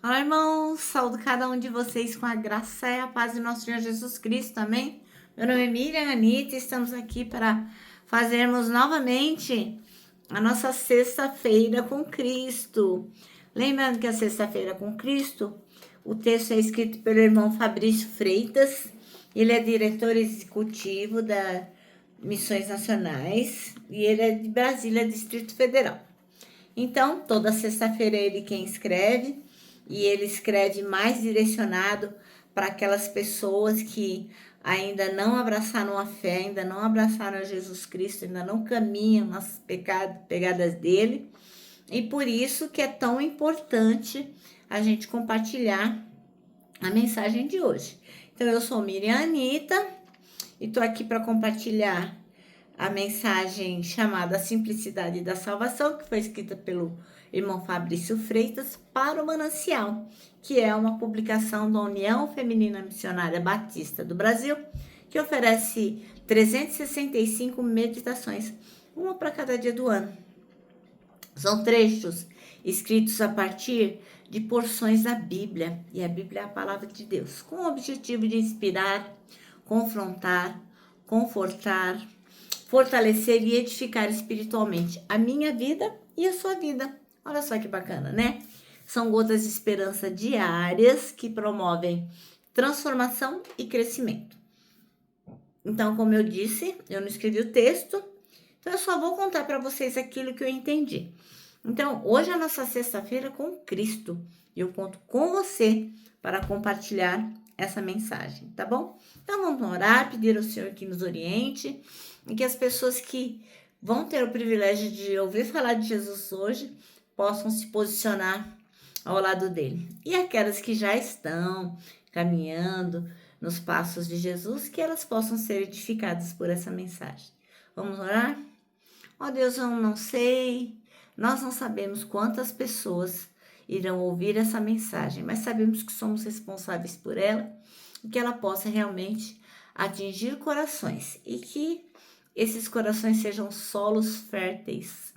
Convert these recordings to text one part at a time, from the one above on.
Olá, irmãos, saúdo cada um de vocês com a graça e a paz do nosso Senhor Jesus Cristo, amém? Meu nome é Miriam Anita e estamos aqui para fazermos novamente a nossa sexta-feira com Cristo. Lembrando que a sexta-feira com Cristo, o texto é escrito pelo irmão Fabrício Freitas, ele é diretor executivo da Missões Nacionais e ele é de Brasília, Distrito Federal. Então, toda sexta-feira é ele quem escreve, e ele escreve mais direcionado para aquelas pessoas que ainda não abraçaram a fé, ainda não abraçaram Jesus Cristo, ainda não caminham nas pegadas dele. E por isso que é tão importante a gente compartilhar a mensagem de hoje. Então, eu sou Miriam Anita e estou aqui para compartilhar a mensagem chamada Simplicidade da Salvação, que foi escrita pelo irmão Fabrício Freitas, para o Manancial, que é uma publicação da União Feminina Missionária Batista do Brasil, que oferece 365 meditações, uma para cada dia do ano. São trechos escritos a partir de porções da Bíblia, e a Bíblia é a palavra de Deus, com o objetivo de inspirar, confrontar, confortar, fortalecer e edificar espiritualmente a minha vida e a sua vida. Olha só que bacana, né? São gotas de esperança diárias que promovem transformação e crescimento. Então, como eu disse, eu não escrevi o texto, então eu só vou contar para vocês aquilo que eu entendi. Então, hoje é a nossa sexta-feira com Cristo e eu conto com você para compartilhar essa mensagem, tá bom? Então, vamos orar, pedir ao Senhor que nos oriente e que as pessoas que vão ter o privilégio de ouvir falar de Jesus hoje possam se posicionar ao lado dele. E aquelas que já estão caminhando nos passos de Jesus, que elas possam ser edificadas por essa mensagem. Vamos orar? Ó Deus, eu não sei, nós não sabemos quantas pessoas irão ouvir essa mensagem, mas sabemos que somos responsáveis por ela e que ela possa realmente atingir corações e que esses corações sejam solos férteis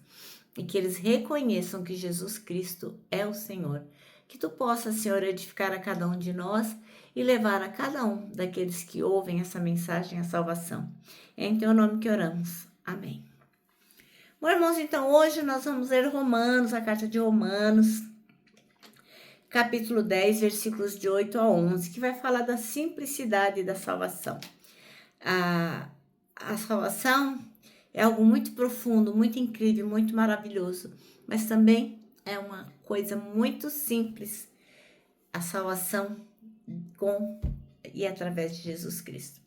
e que eles reconheçam que Jesus Cristo é o Senhor. Que tu possa, Senhor, edificar a cada um de nós e levar a cada um daqueles que ouvem essa mensagem à salvação. É em teu nome que oramos. Amém. Bom, irmãos, então hoje nós vamos ler Romanos, a carta de Romanos, capítulo 10, versículos de 8 a 11, que vai falar da simplicidade da salvação. A salvação é algo muito profundo, muito incrível, muito maravilhoso, mas também é uma coisa muito simples, a salvação com e através de Jesus Cristo.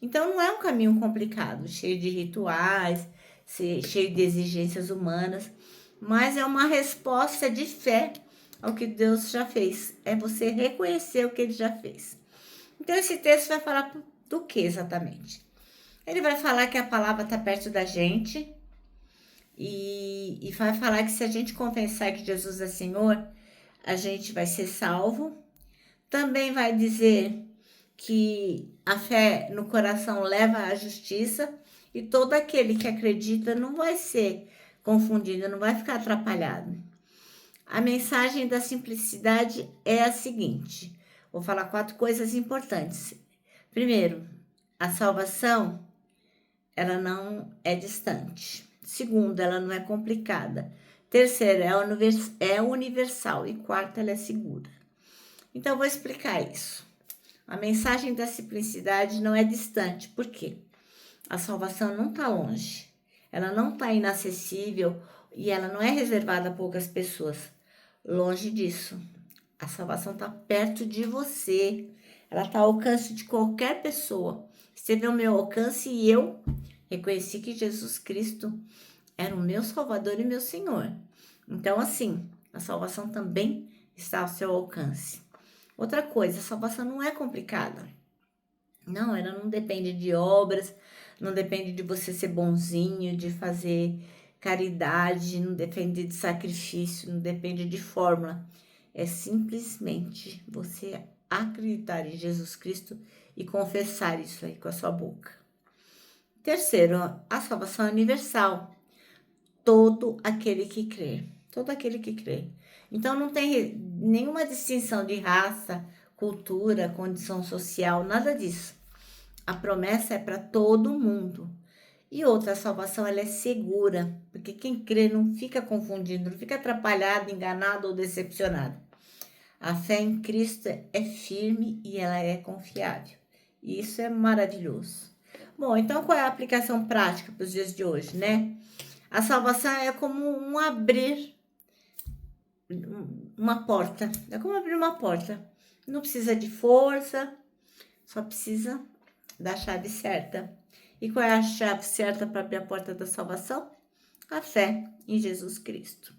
Então não é um caminho complicado, cheio de rituais, cheio de exigências humanas, mas é uma resposta de fé ao que Deus já fez. É você reconhecer o que Ele já fez. Então esse texto vai falar do que exatamente? Ele vai falar que a palavra está perto da gente e vai falar que se a gente confessar que Jesus é Senhor, a gente vai ser salvo. Também vai dizer que a fé no coração leva à justiça e todo aquele que acredita não vai ser confundido, não vai ficar atrapalhado. A mensagem da simplicidade é a seguinte: vou falar 4 coisas importantes. Primeiro, a salvação, ela não é distante. Segundo, ela não é complicada. Terceiro, é universal. E quarto, ela é segura. Então, eu vou explicar isso. A mensagem da simplicidade não é distante. Por quê? A salvação não está longe. Ela não está inacessível e ela não é reservada a poucas pessoas. Longe disso. A salvação está perto de você. Ela está ao alcance de qualquer pessoa. Esteve ao meu alcance e eu reconheci que Jesus Cristo era o meu Salvador e meu Senhor. Então, assim, a salvação também está ao seu alcance. Outra coisa, a salvação não é complicada. Não, ela não depende de obras, não depende de você ser bonzinho, de fazer caridade, não depende de sacrifício, não depende de fórmula. É simplesmente você acreditar em Jesus Cristo e confessar isso aí com a sua boca. Terceiro, a salvação é universal. Todo aquele que crê. Todo aquele que crê. Então não tem nenhuma distinção de raça, cultura, condição social, nada disso. A promessa é para todo mundo. E outra, a salvação ela é segura, porque quem crê não fica confundido, não fica atrapalhado, enganado ou decepcionado. A fé em Cristo é firme e ela é confiável. E isso é maravilhoso. Bom, então qual é a aplicação prática para os dias de hoje, né? A salvação é como um abrir uma porta. É como abrir uma porta. Não precisa de força, só precisa da chave certa. E qual é a chave certa para abrir a porta da salvação? A fé em Jesus Cristo.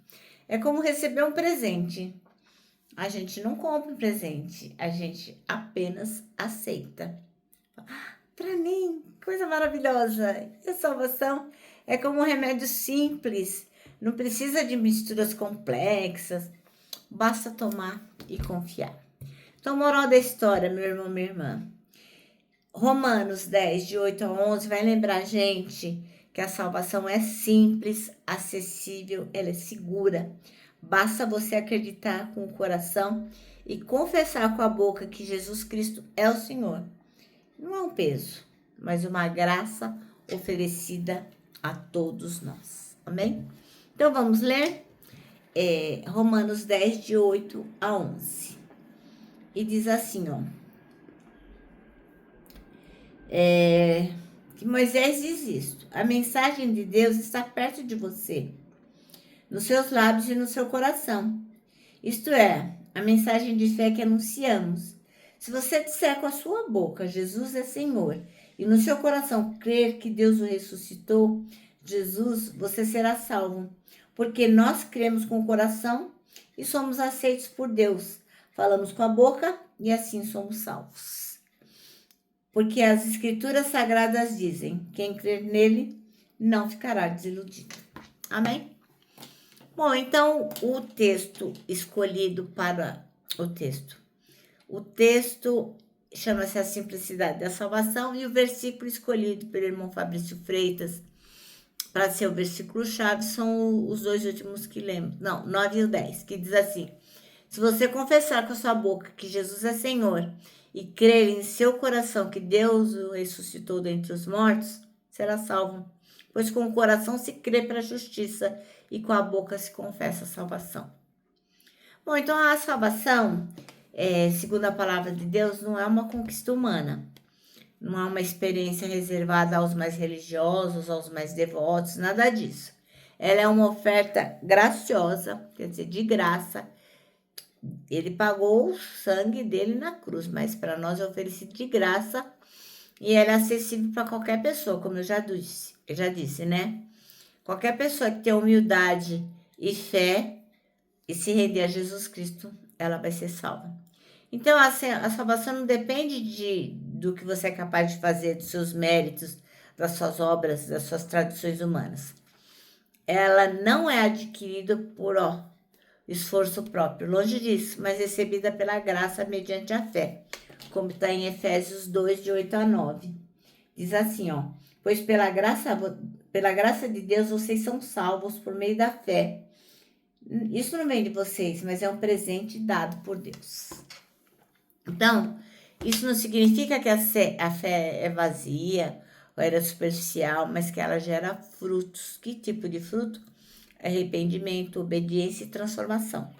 É como receber um presente. A gente não compra um presente, a gente apenas aceita. Para mim, coisa maravilhosa. E a salvação é como um remédio simples. Não precisa de misturas complexas. Basta tomar e confiar. Então, moral da história, meu irmão, minha irmã. Romanos 10, de 8 a 11, vai lembrar a gente que a salvação é simples, acessível, ela é segura. Basta você acreditar com o coração e confessar com a boca que Jesus Cristo é o Senhor. Não é um peso, mas uma graça oferecida a todos nós. Amém? Então, vamos ler Romanos 10, de 8 a 11. E diz assim, ó. Que Moisés diz isto: a mensagem de Deus está perto de você, nos seus lábios e no seu coração. Isto é, a mensagem de fé que anunciamos. Se você disser com a sua boca, Jesus é Senhor, e no seu coração crer que Deus o ressuscitou, Jesus, você será salvo. Porque nós cremos com o coração e somos aceitos por Deus. Falamos com a boca e assim somos salvos. Porque as escrituras sagradas dizem, quem crer nele não ficará desiludido. Amém? Bom, então o texto escolhido para o texto chama-se A Simplicidade da Salvação e o versículo escolhido pelo irmão Fabrício Freitas para ser o versículo-chave são os dois últimos que lembro. Não, 9 e o 10, que diz assim: se você confessar com a sua boca que Jesus é Senhor e crer em seu coração que Deus o ressuscitou dentre os mortos, será salvo. Pois com o coração se crê para a justiça e com a boca se confessa a salvação. Bom, então a salvação, segundo a palavra de Deus, não é uma conquista humana. Não é uma experiência reservada aos mais religiosos, aos mais devotos, nada disso. Ela é uma oferta graciosa, quer dizer, de graça. Ele pagou o sangue dele na cruz, mas para nós é oferecido de graça e ela é acessível para qualquer pessoa, como eu já disse, né? Qualquer pessoa que tenha humildade e fé e se render a Jesus Cristo, ela vai ser salva. Então, a salvação não depende do que você é capaz de fazer, dos seus méritos, das suas obras, das suas tradições humanas. Ela não é adquirida por esforço próprio, longe disso, mas recebida pela graça mediante a fé, como está em Efésios 2, de 8 a 9. Diz assim, pois pela graça de Deus vocês são salvos por meio da fé. Isso não vem de vocês, mas é um presente dado por Deus. Então, isso não significa que a fé é vazia ou era superficial, mas que ela gera frutos. Que tipo de fruto? Arrependimento, obediência e transformação.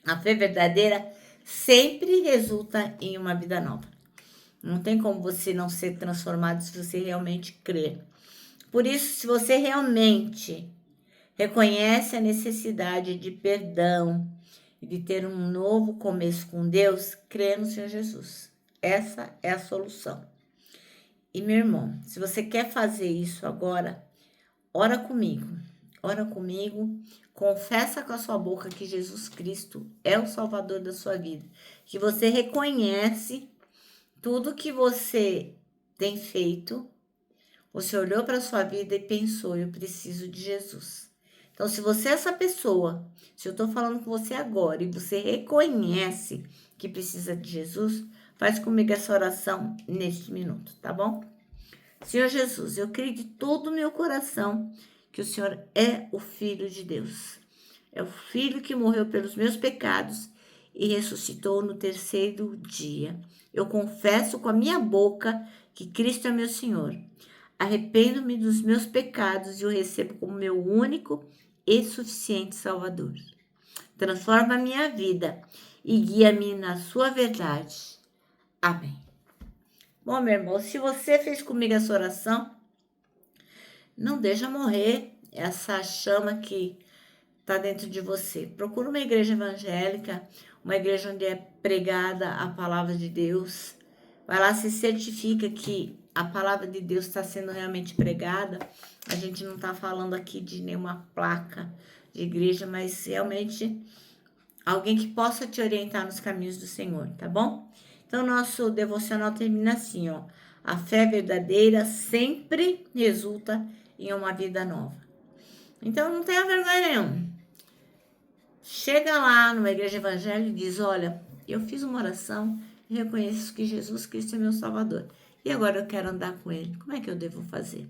A fé verdadeira sempre resulta em uma vida nova. Não tem como você não ser transformado se você realmente crer. Por isso, se você realmente reconhece a necessidade de perdão e de ter um novo começo com Deus, crê no Senhor Jesus. Essa é a solução. E meu irmão, se você quer fazer isso agora, ora comigo, confessa com a sua boca que Jesus Cristo é o Salvador da sua vida, que você reconhece tudo que você tem feito, você olhou para a sua vida e pensou, eu preciso de Jesus. Então, se você é essa pessoa, se eu estou falando com você agora e você reconhece que precisa de Jesus, faz comigo essa oração neste minuto, tá bom? Senhor Jesus, eu creio de todo o meu coração que o Senhor é o Filho de Deus. É o Filho que morreu pelos meus pecados e ressuscitou no terceiro dia. Eu confesso com a minha boca que Cristo é meu Senhor. Arrependo-me dos meus pecados e o recebo como meu único e suficiente Salvador. Transforma a minha vida e guia-me na sua verdade. Amém. Bom, meu irmão, se você fez comigo essa oração, não deixa morrer essa chama que está dentro de você. Procura uma igreja evangélica, uma igreja onde é pregada a palavra de Deus. Vai lá, se certifica que a palavra de Deus está sendo realmente pregada. A gente não está falando aqui de nenhuma placa de igreja, mas realmente alguém que possa te orientar nos caminhos do Senhor, tá bom? Então, nosso devocional termina assim, ó. A fé verdadeira sempre resulta em uma vida nova. Então, não tenha vergonha nenhuma. Chega lá numa igreja evangélica e diz, olha, eu fiz uma oração e reconheço que Jesus Cristo é meu Salvador. E agora eu quero andar com Ele. Como é que eu devo fazer?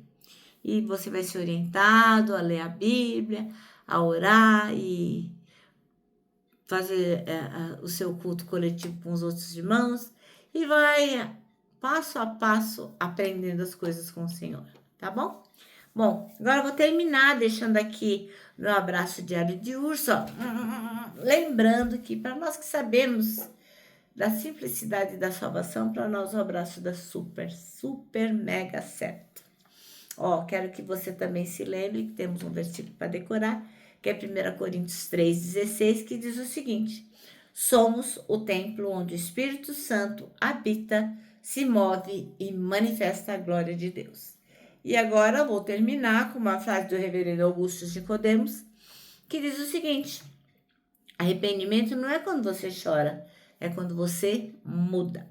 E você vai ser orientado a ler a Bíblia, a orar e fazer o seu culto coletivo com os outros irmãos. E vai, passo a passo, aprendendo as coisas com o Senhor. Tá bom? Bom, agora eu vou terminar deixando aqui meu abraço diário de urso, ó. Lembrando que para nós que sabemos da simplicidade da salvação, para nós o abraço dá super, super, mega certo. Ó, quero que você também se lembre que temos um versículo para decorar, que é 1 Coríntios 3,16, que diz o seguinte: somos o templo onde o Espírito Santo habita, se move e manifesta a glória de Deus. E agora vou terminar com uma frase do reverendo Augusto Nicodemos, que diz o seguinte: arrependimento não é quando você chora, é quando você muda.